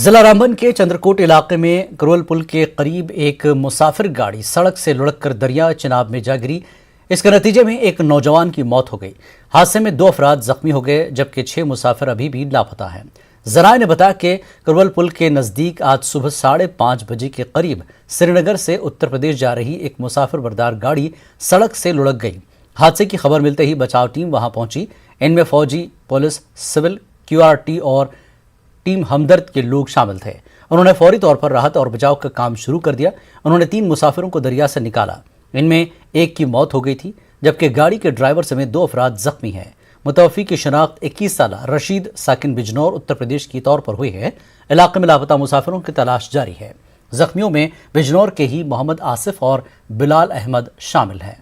जिला रामबन के चंद्रकोट इलाके में करोल पुल के करीब एक मुसाफिर गाड़ी सड़क से लुढ़ककर दरिया चिनाब में जा गिरी। इसके नतीजे में एक नौजवान की मौत हो गई। हादसे में 2 अफराद जख्मी हो गए, जबकि 6 मुसाफिर अभी भी लापता हैं। जराये ने बताया कि करोल पुल के नज़दीक आज सुबह 5:30 बजे के करीब श्रीनगर से उत्तर प्रदेश जा रही एक मुसाफिर बरदार गाड़ी सड़क से लुढ़क गई। हादसे की खबर मिलते ही बचाव टीम वहां पहुंची। इनमें फौजी, पुलिस, सिविल, QRT और टीम हमदर्द के लोग शामिल थे। उन्होंने फौरी तौर पर राहत और बचाव का काम शुरू कर दिया। उन्होंने 3 मुसाफिरों को दरिया से निकाला। इनमें एक की मौत हो गई थी, जबकि गाड़ी के ड्राइवर समेत 2 अफराद जख्मी हैं। मुतवफ़ी की शनाख्त 21 साल रशीद साकिन बिजनौर उत्तर प्रदेश की तौर पर हुई है। इलाके में लापता मुसाफिरों की तलाश जारी है। जख्मियों में बिजनौर के ही मोहम्मद आसिफ और बिलाल अहमद शामिल हैं।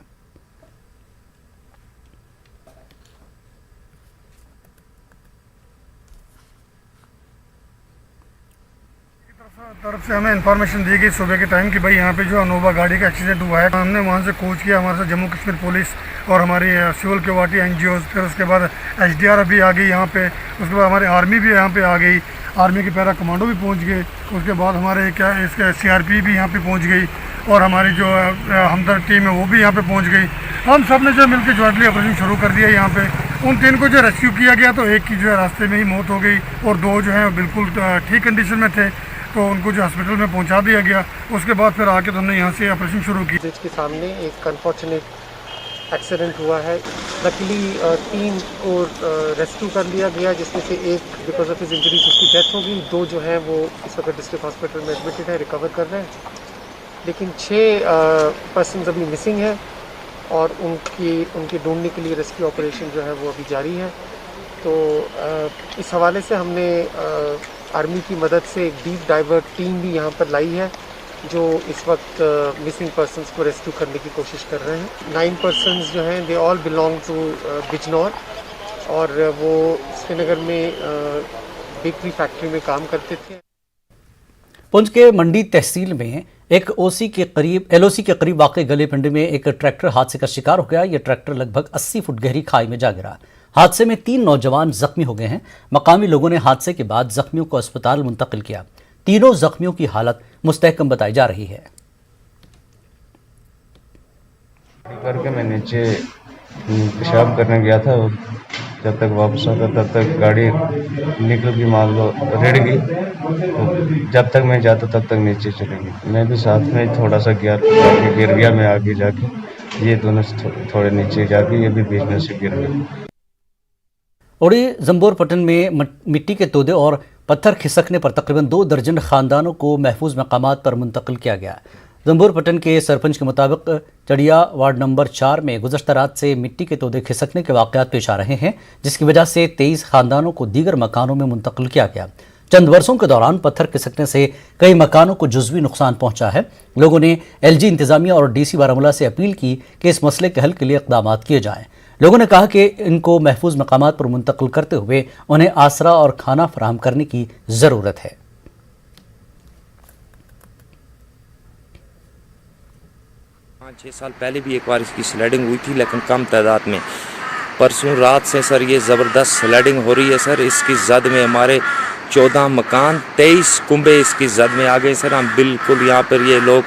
तरफ से हमें इन्फॉर्मेशन दी गई सुबह के टाइम कि भाई यहाँ पे जो अनोवा गाड़ी का एक्सीडेंट हुआ है। हमने वहाँ से कोच किया, हमारे साथ जम्मू कश्मीर पुलिस और हमारी सिविल QRT NGOs, फिर उसके बाद HDR भी आ गई यहाँ पे। उसके बाद हमारी आर्मी भी यहाँ पे आ गई, आर्मी के पैरा कमांडो भी पहुँच गए। उसके बाद हमारे इसके CRP भी यहाँ पे पहुँच गई और हमारी जो हमदर्द टीम है वो भी यहाँ पे पहुँच गई। हम सब ने जो मिलकर जॉइंटली ऑपरेशन शुरू कर दिया यहाँ पे। उन 3 को जो रेस्क्यू किया गया तो एक की जो है रास्ते में ही मौत हो गई और 2 जो है बिल्कुल ठीक कंडीशन में थे, तो उनको जो हॉस्पिटल में पहुंचा दिया गया। उसके बाद फिर आके तो हमने यहाँ से ऑपरेशन शुरू की। ब्रिज के सामने एक अनफॉर्चुनेट एक्सीडेंट हुआ है। लकीली 3 को रेस्क्यू कर लिया गया, जिसमें से एक बिकॉज ऑफ हिज इंजरीज उसकी डेथ हो गई। 2 जो हैं वो इस वक्त डिस्ट्रिक्ट हॉस्पिटल में एडमिटेड है, रिकवर कर रहे हैं। लेकिन 6 पर्सनस अभी मिसिंग हैं और उनके ढूंढने के लिए रेस्क्यू ऑपरेशन जो है वो अभी जारी है। तो इस हवाले से हमने आर्मी की मदद से एक डीप डाइवर टीम भी यहाँ पर लाई है, जो इस वक्त मिसिंग पर्सन्स को रेस्क्यू करने की कोशिश कर रहे हैं। 9 पर्सन्स जो हैं they all belong to Bijnor और वो श्रीनगर में बेकरी फैक्ट्री में काम करते थे। पुंछ के मंडी तहसील में एक LOC के करीब वाक़ गले पिंड में एक ट्रैक्टर हादसे का शिकार हो गया। यह ट्रैक्टर लगभग 80 फुट गहरी खाई में जा गिरा। हादसे में 3 नौजवान जख्मी हो गए हैं। मकामी लोगों ने हादसे के बाद जख्मियों को अस्पताल मुंतकिल किया। तीनों जख्मियों की हालत मुस्तहकम बताई जा रही है। करके मैं नीचे पेशाब करने गया था और जब तक वापस आता तब तक गाड़ी निकल की मान लो रेड़ गई। तो जब तक मैं जाता तब तक नीचे चली गई। मैं भी साथ में थोड़ा सा गिर गया। मैं आगे जाके ये दोनों थोड़े नीचे जाके ये भी बीच में से गिर गए। उड़ी जंबोर पटन में मिट्टी के तोदे और पत्थर खिसकने पर तकरीबन 2 दर्जन खानदानों को महफूज मकामात पर मुंतकिल किया गया। जंबोर पटन के सरपंच के मुताबिक चढ़िया वार्ड नंबर 4 में गुज़श्ता रात से मिट्टी के तोदे खिसकने के वाक़यात पेश आ रहे हैं, जिसकी वजह से 23 खानदानों को दीगर मकानों में मुंतकिल किया गया। चंद वर्षों के दौरान पत्थर खिसकने से कई मकानों को जुज़वी नुकसान पहुंचा है। लोगों ने LG इंतजामिया और DC बारामूला से अपील की कि इस मसले के हल के लिए इक़दाम किए जाएं। लोगों ने कहा कि इनको महफूज मकामात पर मुंतकिल करते हुए उन्हें आसरा और खाना फराहम करने की ज़रूरत है। 5-6 साल पहले भी एक बार इसकी स्लाइडिंग हुई थी, लेकिन कम तादाद में। परसों रात से सर ये ज़बरदस्त स्लाइडिंग हो रही है सर। इसकी जद में हमारे 14 मकान 23 कुंबे इसकी जद में आ गए सर। हम बिल्कुल यहाँ पर ये लोग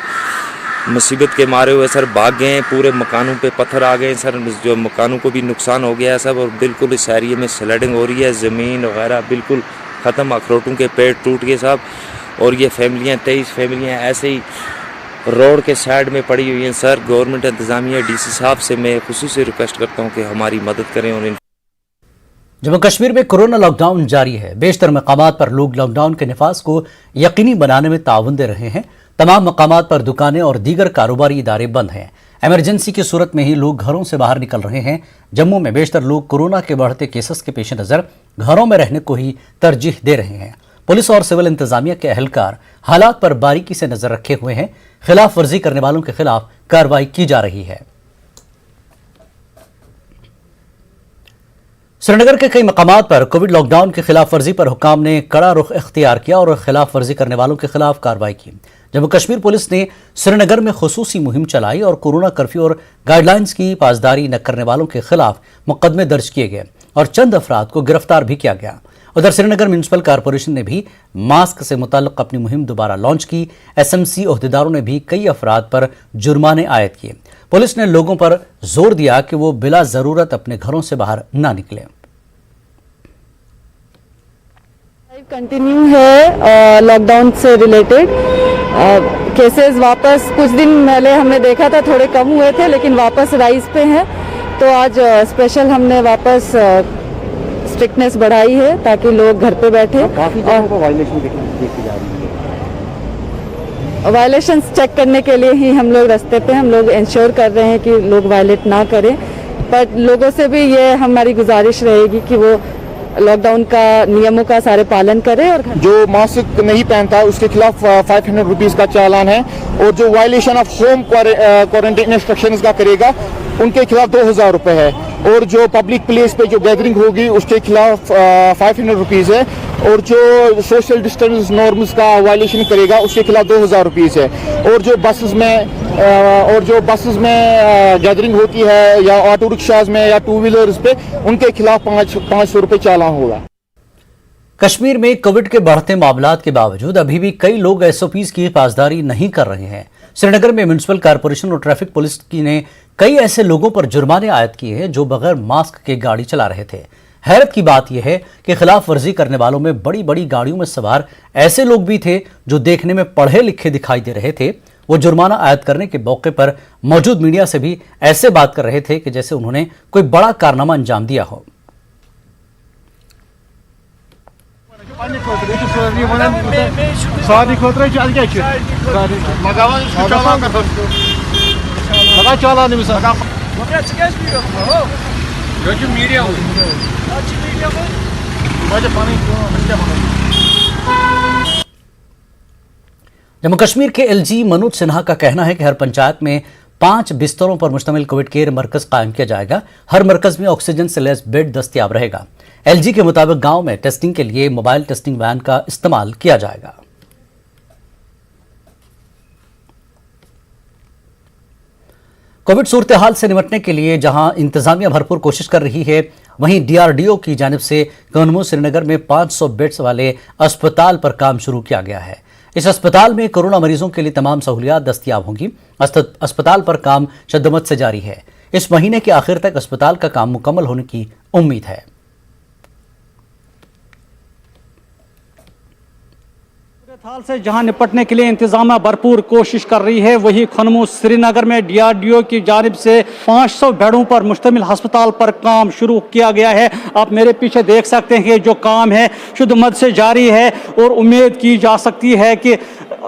मुसीबत के मारे हुए सर भाग गए हैं। पूरे मकानों पे पत्थर आ गए सर, जो मकानों को भी नुकसान हो गया है सब। और बिल्कुल इस एरिए में स्लाइडिंग हो रही है, ज़मीन वगैरह बिल्कुल ख़त्म, अखरोटों के पेड़ टूट गए सब। और ये फैमिलियाँ 23 फैमिलियाँ ऐसे ही रोड के साइड में पड़ी हुई हैं सर। गवर्नमेंट इंतज़ामिया DC साहब से मैं खुसूसी रिक्वेस्ट करता हूँ कि हमारी मदद करें। और जम्मू कश्मीर में कोरोना लॉकडाउन जारी है। बेशतर मकामात पर लोग लॉकडाउन के नफाज को यकीनी बनाने में ताउन दे रहे हैं। तमाम मकामात पर दुकानें और दीगर कारोबारी इदारे बंद हैं। एमरजेंसी की सूरत में ही लोग घरों से बाहर निकल रहे हैं। जम्मू में बेशतर लोग कोरोना के बढ़ते केसेस के पेश नज़र घरों में रहने को ही तरजीह दे रहे हैं। पुलिस और सिविल इंतजामिया के अहलकार हालात पर बारीकी से नजर रखे हुए हैं। खिलाफ वर्जी करने वालों के खिलाफ कार्रवाई की जा रही है। श्रीनगर के कई मकामात पर कोविड लॉकडाउन की खिलाफ वर्जी पर हुकाम ने कड़ा रुख इख्तियार किया और खिलाफ वर्जी करने वालों के खिलाफ कार्रवाई की। जम्मू कश्मीर पुलिस ने श्रीनगर में खुसूसी मुहिम चलाई और कोरोना कर्फ्यू और गाइडलाइंस की पासदारी न करने वालों के खिलाफ मुकदमे दर्ज किए गए और चंद अफराद को गिरफ्तार भी किया गया। उधर श्रीनगर म्यूनिसिपल कॉरपोरेशन ने भी मास्क से मुताल्लिक अपनी मुहिम दोबारा लॉन्च की। एसएमसी ओहदेदारों ने भी कई अफराद पर जुर्माने आयद किए। पुलिस ने लोगों पर जोर दिया कि वो बिला जरूरत अपने घरों से बाहर ना निकलें। कंटिन्यू है लॉकडाउन से रिलेटेड केसेस वापस कुछ दिन पहले हमने देखा था थोड़े कम हुए थे, लेकिन वापस राइज पे हैं। तो आज स्पेशल हमने वापस स्ट्रिक्टनेस बढ़ाई है ताकि लोग घर पे बैठे। काफी जगहों पर वायलेशन देखी जा रही है। वायलेशंस चेक करने के लिए ही हम लोग रास्ते पे हम लोग इंश्योर कर रहे हैं कि लोग वायलेट ना करें, पर लोगों से भी ये हमारी गुजारिश रहेगी कि वो लॉकडाउन का नियमों का सारे पालन करें। और जो मास्क नहीं पहनता उसके खिलाफ 500 रुपीज का चालान है, और जो violation of home quarantine instructions का करेगा उनके खिलाफ 2000 रुपये है, और जो पब्लिक प्लेस पे जो गैदरिंग होगी उसके खिलाफ 500 रुपीज़ है, और जो सोशल डिस्टेंस नॉर्म्स का वायलेशन करेगा उसके खिलाफ 2000 रुपीज़ है, और जो बसेस में गैदरिंग होती है या ऑटो रिक्शाज में या टू व्हीलर्स पे उनके खिलाफ 500 रुपये चालान होगा। कश्मीर में कोविड के बढ़ते मामलात के बावजूद अभी भी कई लोग एसओपीज की पासदारी नहीं कर रहे हैं। श्रीनगर में म्यूनिसिपल कॉरपोरेशन और ट्रैफिक पुलिस ने कई ऐसे लोगों पर जुर्माने आयद किए हैं जो बगैर मास्क के गाड़ी चला रहे थे। हैरत की बात यह है कि खिलाफ वर्जी करने वालों में बड़ी बड़ी गाड़ियों में सवार ऐसे लोग भी थे जो देखने में पढ़े लिखे दिखाई दे रहे थे। वो जुर्माना आयद करने के मौके पर मौजूद मीडिया से भी ऐसे बात कर रहे थे कि जैसे उन्होंने कोई बड़ा कारनामा अंजाम दिया हो। जम्मू कश्मीर के एलजी मनोज सिन्हा का कहना है कि हर पंचायत में 5 बिस्तरों पर मुश्तमिल कोविड केयर मरकज कायम किया जाएगा। हर मरकज में ऑक्सीजन से लैस बेड दस्तयाब रहेगा। एलजी के मुताबिक गांव में टेस्टिंग के लिए मोबाइल टेस्टिंग वैन का इस्तेमाल किया जाएगा। कोविड सूरत हाल से निपटने के लिए जहां इंतजामिया भरपूर कोशिश कर रही है, वहीं डीआरडीओ की जानिब से कनमू श्रीनगर में 500 बेड्स वाले अस्पताल पर काम शुरू किया गया है। इस अस्पताल में कोरोना मरीजों के लिए तमाम सहूलियात दस्तयाब होंगी। अस्पताल पर काम शद्दमत से जारी है। इस महीने के आखिर तक अस्पताल का काम मुकम्मल होने की उम्मीद है। हाल से जहां निपटने के लिए इंतजामिया भरपूर कोशिश कर रही है, वही खनमू श्रीनगर में डीआरडीओ की जानिब से 500 बेडों पर मुश्तमिल अस्पताल पर काम शुरू किया गया है। आप मेरे पीछे देख सकते हैं कि जो काम है शुद्धमत से जारी है और उम्मीद की जा सकती है कि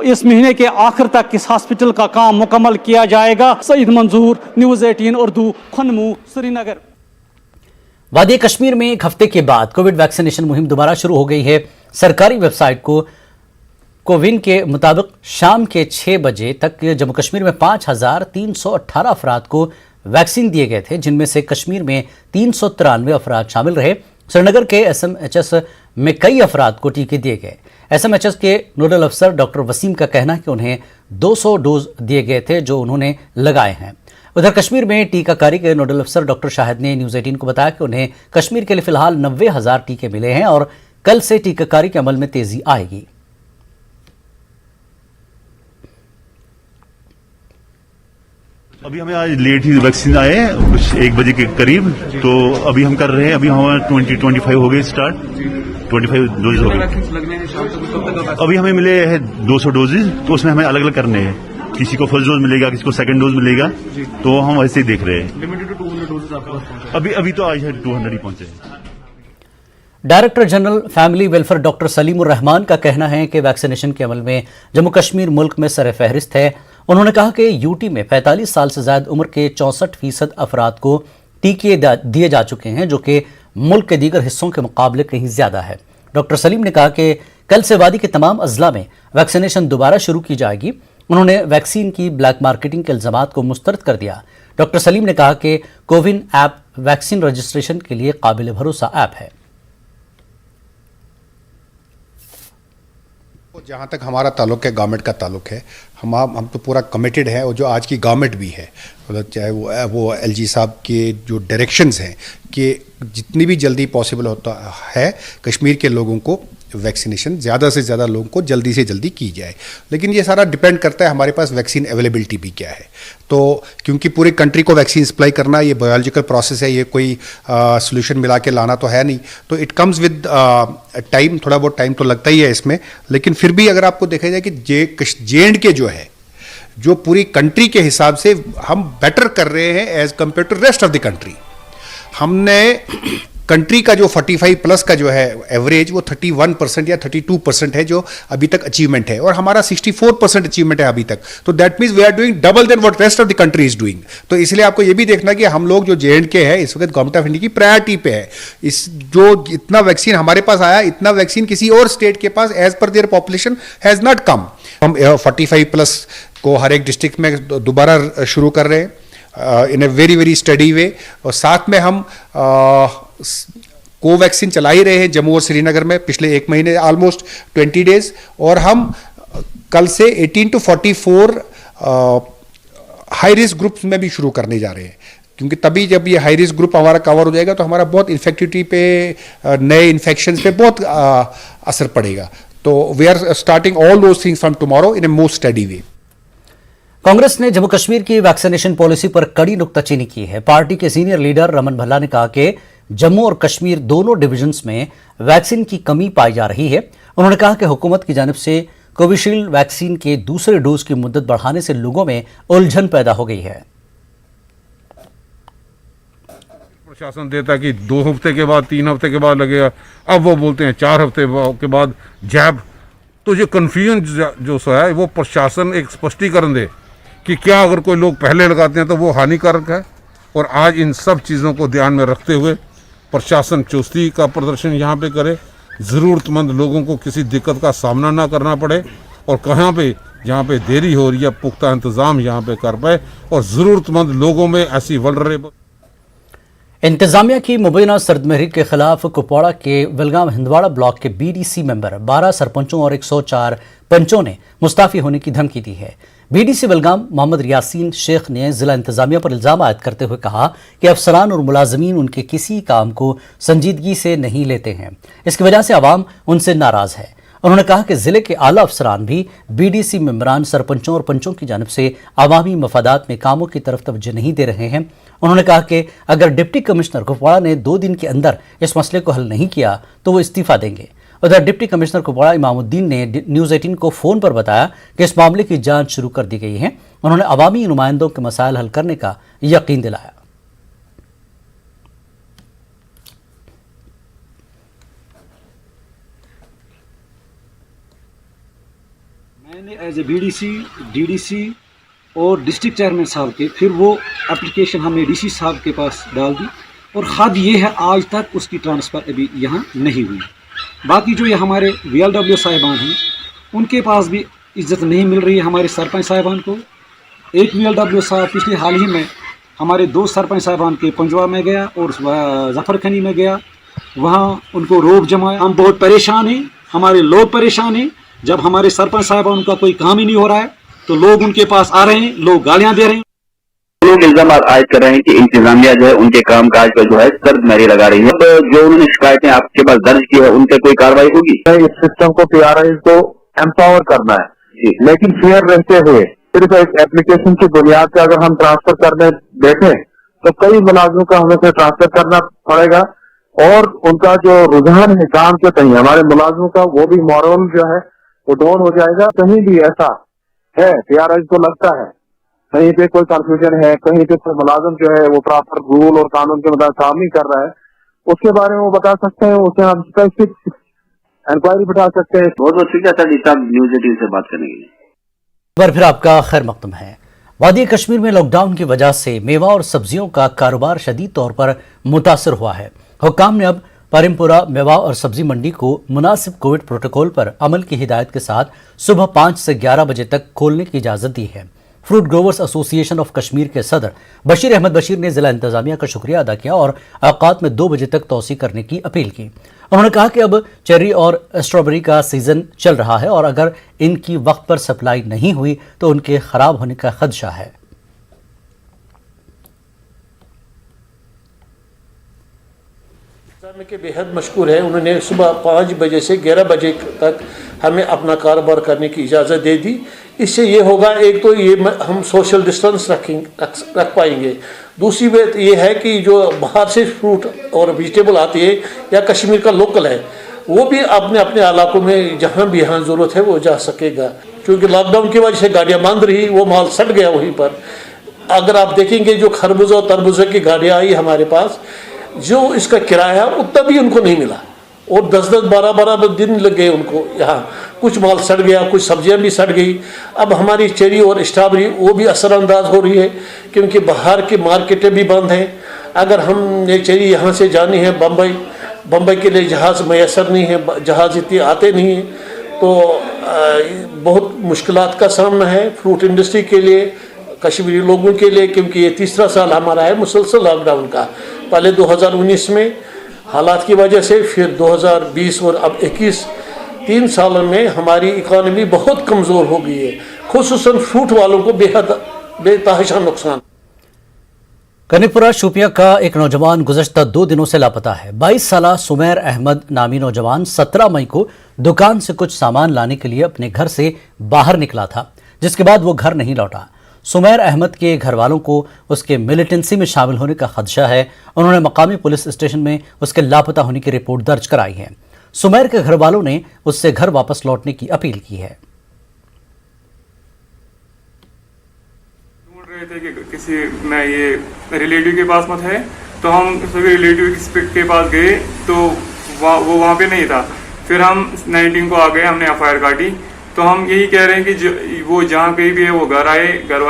इस महीने के आखिर तक इस हॉस्पिटल का काम मुकम्मल किया जाएगा। सईद मंजूर, न्यूज़ 18 उर्दू, खनमू श्रीनगर। वादी कश्मीर में एक हफ्ते के बाद कोविड वैक्सीनेशन मुहिम दोबारा शुरू हो गई है। सरकारी वेबसाइट कोविन के मुताबिक शाम के 6 बजे तक जम्मू कश्मीर में 5318 अफराद को वैक्सीन दिए गए थे, जिनमें से कश्मीर में 393 अफराद शामिल रहे। श्रीनगर के एसएमएचएस में कई अफराद को टीके दिए गए। एसएमएचएस के नोडल अफसर डॉक्टर वसीम का कहना है कि उन्हें 200 डोज दिए गए थे जो उन्होंने लगाए हैं। उधर कश्मीर में टीकाकारी के नोडल अफसर डॉक्टर शाहिद ने न्यूज़ 18 को बताया कि उन्हें कश्मीर के लिए फिलहाल 90,000 टीके मिले हैं और कल से टीकाकारी के अमल में तेजी आएगी। अभी हमें आज लेट ही वैक्सीन आए हैं, कुछ 1 बजे के करीब, तो अभी हम कर रहे हैं। अभी हमारा 25 हो गए स्टार्ट, 25 डोज हो गए। अभी हमें मिले हैं 200 डोजेज, तो उसमें हमें अलग अलग करने हैं। किसी को फर्स्ट डोज मिलेगा, किसी को सेकंड डोज मिलेगा, तो हम वैसे ही देख रहे हैं। अभी तो आज 200 ही पहुंचे हैं। Director general family welfare doctor Salimur Rahman का कहना है कि वैक्सीनेशन के अमल में जम्मू कश्मीर मुल्क में सर फहरिस्त है। उन्होंने कहा कि यूटी में 45 साल से ज्यादा उम्र के 64% अफराद को टीके दिए जा चुके हैं, जो कि मुल्क के दीगर हिस्सों के मुकाबले कहीं ज्यादा है। डॉक्टर सलीम ने कहा कि कल से वादी के तमाम अजला में वैक्सीनेशन दोबारा शुरू की जाएगी। उन्होंने वैक्सीन की ब्लैक मार्केटिंग के इल्जामात को मुस्तरद कर दिया। डॉक्टर सलीम ने कहा कि कोविन ऐप वैक्सीन रजिस्ट्रेशन के लिए काबिल भरोसा ऐप है। जहाँ तक हमारा ताल्लुक है, गवर्नमेंट का ताल्लुक है, हम तो पूरा कमिटेड है, और जो आज की गवर्नमेंट भी है, मतलब चाहे वो एलजी साहब के जो डायरेक्शंस हैं कि जितनी भी जल्दी पॉसिबल होता है कश्मीर के लोगों को वैक्सीनेशन ज़्यादा से ज़्यादा लोगों को जल्दी से जल्दी की जाए। लेकिन ये सारा डिपेंड करता है हमारे पास वैक्सीन अवेलेबिलिटी भी क्या है। तो क्योंकि पूरी कंट्री को वैक्सीन सप्लाई करना ये बायोलॉजिकल प्रोसेस है, ये कोई सोल्यूशन मिला के लाना तो है नहीं, तो इट कम्स विद टाइम, थोड़ा बहुत टाइम तो लगता ही है इसमें। लेकिन फिर भी अगर आपको देखा जाए कि JNK जो है, जो पूरी कंट्री के हिसाब से हम बेटर कर रहे हैं as compare to rest of the country. हमने कंट्री का जो 45 प्लस का जो है एवरेज, वो 31% या 32% है जो अभी तक अचीवमेंट है, और हमारा 64% अचीवमेंट है अभी तक। तो that means we are doing double then what rest of the country is doing. तो इसलिए आपको ये भी देखना कि हम लोग जो JNK है इस वक्त गवर्नमेंट ऑफ इंडिया की प्रायोरिटी पे है। इस जो इतना वैक्सीन हमारे पास आया, इतना वैक्सीन किसी और स्टेट के पास as per their population has not come. हम 45 प्लस को हर एक डिस्ट्रिक्ट में दोबारा शुरू कर रहे हैं इन ए वेरी वेरी स्टडी वे, और साथ में हम कोवैक्सीन चला ही रहे हैं जम्मू और श्रीनगर में पिछले 1 महीने, ऑलमोस्ट 20 डेज, और हम कल से 18 to 44 हाई रिस्क ग्रुप्स में भी शुरू करने जा रहे हैं, क्योंकि तभी जब ये हाई रिस्क ग्रुप हमारा कवर हो जाएगा तो हमारा बहुत इन्फेक्टिविटी पे, नए इन्फेक्शंस पे बहुत असर पड़ेगा। तो we are starting all those things from tomorrow in a most study way. Congress ने जम्मू कश्मीर की वैक्सीनेशन पॉलिसी पर कड़ी नुक्ताचीनी की है। पार्टी के सीनियर लीडर रमन भल्ला ने कहा कि जम्मू और कश्मीर दोनों डिविजन्स में वैक्सीन की कमी पाई जा रही है। उन्होंने कहा कि हुकूमत की जानिब से कोविशील्ड वैक्सीन के दूसरे डोज की मुद्दत बढ़ाने से लोगों में उलझन पैदा हो गई है। प्रशासन देता कि 2 हफ्ते के बाद, 3 हफ्ते के बाद लगेगा, अब वो बोलते हैं 4 हफ्ते के बाद जैब। तो ये कन्फ्यूजन जो है वो प्रशासन एक स्पष्टीकरण दे कि क्या अगर कोई लोग पहले लगाते हैं तो वो हानिकारक है। और आज इन सब चीज़ों को ध्यान में रखते हुए प्रशासन चुस्ती का प्रदर्शन यहाँ पे करे, ज़रूरतमंद लोगों को किसी दिक्कत का सामना ना करना पड़े, और कहाँ पे जहाँ पे देरी हो रही है पुख्ता इंतज़ाम यहाँ पे कर पाए, और ज़रूरतमंद लोगों में ऐसी वल्नरेबल। इंतजामिया की मुबैना सर्दमहरी के खिलाफ कुपवाड़ा के विलगाम हिंदवाड़ा ब्लॉक के BDC मेंबर 12 सरपंचों और 104 पंचों ने मुस्ताफी होने की धमकी दी है। BDC विलगाम मोहम्मद यासीन शेख ने जिला इंतजामिया पर इल्जाम आयद करते हुए कहा कि अफसरान और मुलाजमीन उनके किसी काम को संजीदगी से नहीं लेते हैं। इसकी वजह से आवाम उनसे नाराज है। उन्होंने कहा कि जिले के आला अफसरान भी BDC मेंबरान, सरपंचों और पंचों की जानिब से आवामी मफादात में कामों की तरफ तवज्जो नहीं दे रहे हैं। उन्होंने कहा कि अगर डिप्टी कमिश्नर कुपवाड़ा ने 2 दिन के अंदर इस मसले को हल नहीं किया तो वो इस्तीफा देंगे। उधर डिप्टी कमिश्नर कुपवाड़ा इमामुद्दीन ने न्यूज़ 18 को फ़ोन पर बताया कि इस मामले की जांच शुरू कर दी गई है। उन्होंने अवामी नुमाइंदों के मसाइल हल करने का यकीन दिलाया। मैंने एज ए BDC, DDC और डिस्ट्रिक्ट चेयरमैन साहब के, फिर वो एप्लीकेशन हमने DC साहब के पास डाल दी, और हद ये है आज तक उसकी ट्रांसफ़र अभी यहाँ नहीं हुई। बाकी जो ये हमारे VLW साहिबान हैं उनके पास भी इज्जत नहीं मिल रही है। हमारे सरपंच साहिबान को एक VLW साहब पिछले हाल ही में हमारे 2 सरपंच साहिबान के पंजवा में गया और जफरखनी में गया, वहाँ उनको रोब जमाया। हम बहुत परेशान हैं, हमारे लोग परेशान हैं। जब हमारे सरपंच साहिबान का कोई काम ही नहीं हो रहा है तो लोग उनके पास आ रहे हैं, लोग गालियाँ दे रहे हैं। लोग इल्जाम आयद कर रहे हैं कि इंतजामिया जो है उनके काम काज पर जो है सर्दमहरी लगा रही है। अब जो उन्होंने शिकायतें आपके पास दर्ज की है उन पर कोई कार्रवाई होगी? इस सिस्टम को PRIs को एम्पावर करना है, लेकिन फेयर रहते हुए सिर्फ एक एप्लीकेशन की बुनियाद पर अगर हम ट्रांसफर करने बैठे तो कई मुलाजिमों का हमें से ट्रांसफर करना पड़ेगा, और उनका जो रुझान है काम के तहत हमारे मुलाजिमों का, वो भी मॉरल जो है वो डाउन हो जाएगा। कहीं भी ऐसा है PRIs को लगता है कहीं पे कोई कंफ्यूजन है, कहीं पे कोई मुलाजिम जो है वो प्रॉपर रूल और कानून के मुताबिक काम नहीं कर रहा है, उसके बारे में वो बता सकते हैं, उसे हम स्पेसिफिक इंक्वायरी बिठा सकते हैं। बहुत बहुत शुक्रिया सर, साहब न्यूज़ 18 से बात करने के लिए। एक बार फिर आपका खैर मकदम है। वादी कश्मीर में लॉकडाउन की वजह से मेवा और सब्जियों का कारोबार शदीद तौर पर मुतासर हुआ है। हुक्काम ने अब परिमपुरा मेवा और सब्जी मंडी को मुनासिब कोविड प्रोटोकॉल पर अमल की हिदायत के साथ सुबह 5 से 11 बजे तक खोलने की इजाज़त दी है। Fruit growers association of Kashmir के सदर बशीर अहमद बशीर ने जिला इंतजामिया का शुक्रिया अदा किया और औकात में 2 बजे तक तोसी करने की अपील की। उन्होंने कहा कि अब चेरी और स्ट्रॉबेरी का सीजन चल रहा है और अगर इनकी वक्त पर सप्लाई नहीं हुई तो उनके खराब होने का खदशा है। के बेहद मशहूर है, उन्होंने सुबह 5 बजे से 11 बजे तक हमें अपना कारोबार करने की इजाज़त दे दी। इससे ये होगा, एक तो ये हम सोशल डिस्टेंस रख पाएंगे, दूसरी बात ये है कि जो बाहर से फ्रूट और वेजिटेबल आती है या कश्मीर का लोकल है वो भी अपने अपने इलाकों में जहाँ भी यहाँ ज़रूरत है वो जा सकेगा, क्योंकि लॉकडाउन की वजह से गाड़ियाँ बंद रही, वो माल सड़ गया वहीं पर। अगर आप देखेंगे जो खरबूजा और तरबूजा की गाड़ियाँ आई हमारे पास, जो इसका किराया उतना भी उनको नहीं मिला और 10-10, 12-12 दिन लग गए उनको यहाँ। कुछ माल सड़ गया, कुछ सब्जियाँ भी सड़ गई। अब हमारी चेरी और स्ट्रॉबेरी वो भी असरअंदाज हो रही है क्योंकि बाहर की मार्केटें भी बंद हैं। अगर हम ये चेरी यहाँ से जानी है बम्बई के लिए जहाज़ मैसर नहीं है, जहाज़ इतने आते नहीं हैं, तो बहुत मुश्किलात का सामना है फ्रूट इंडस्ट्री के लिए, कश्मीरी लोगों के लिए, क्योंकि ये 3रा साल हमारा है मुसलसल लॉकडाउन का। पहले 2019 में हालात की वजह से, फिर 2020 और अब 21, 3 सालों में हमारी इकॉनमी बहुत कमज़ोर हो गई है, खुसूसन फ्रूट वालों को बेतहाशा नुकसान। कनीपुरा शोपियां का एक नौजवान गुज़श्ता 2 दिनों से लापता है। 22 साला सुमैर अहमद नामी नौजवान 17 मई को दुकान से कुछ सामान लाने के लिए अपने घर से बाहर निकला था, जिसके बाद वो घर नहीं लौटा। सुमैर अहमद के घर वालों को उसके मिलिटेंसी में शामिल होने का खदशा है। उन्होंने मकामी पुलिस स्टेशन में उसके लापता होने की रिपोर्ट दर्ज कराई है। सुमैर के घर वालों ने उससे घर वापस लौटने की अपील की है। ढूंढ रहे थे कि किसी मैं ये रिलेटिव के पास मत है, तो हम सभी रिलेटिव के पास गए तो वो वहाँ पे नहीं था। फिर हम 19 को आ गए, हमने FIR काटी। तो हम यही कह रहे हैं कि वो जहाँ कहीं भी है वो घर आए, घर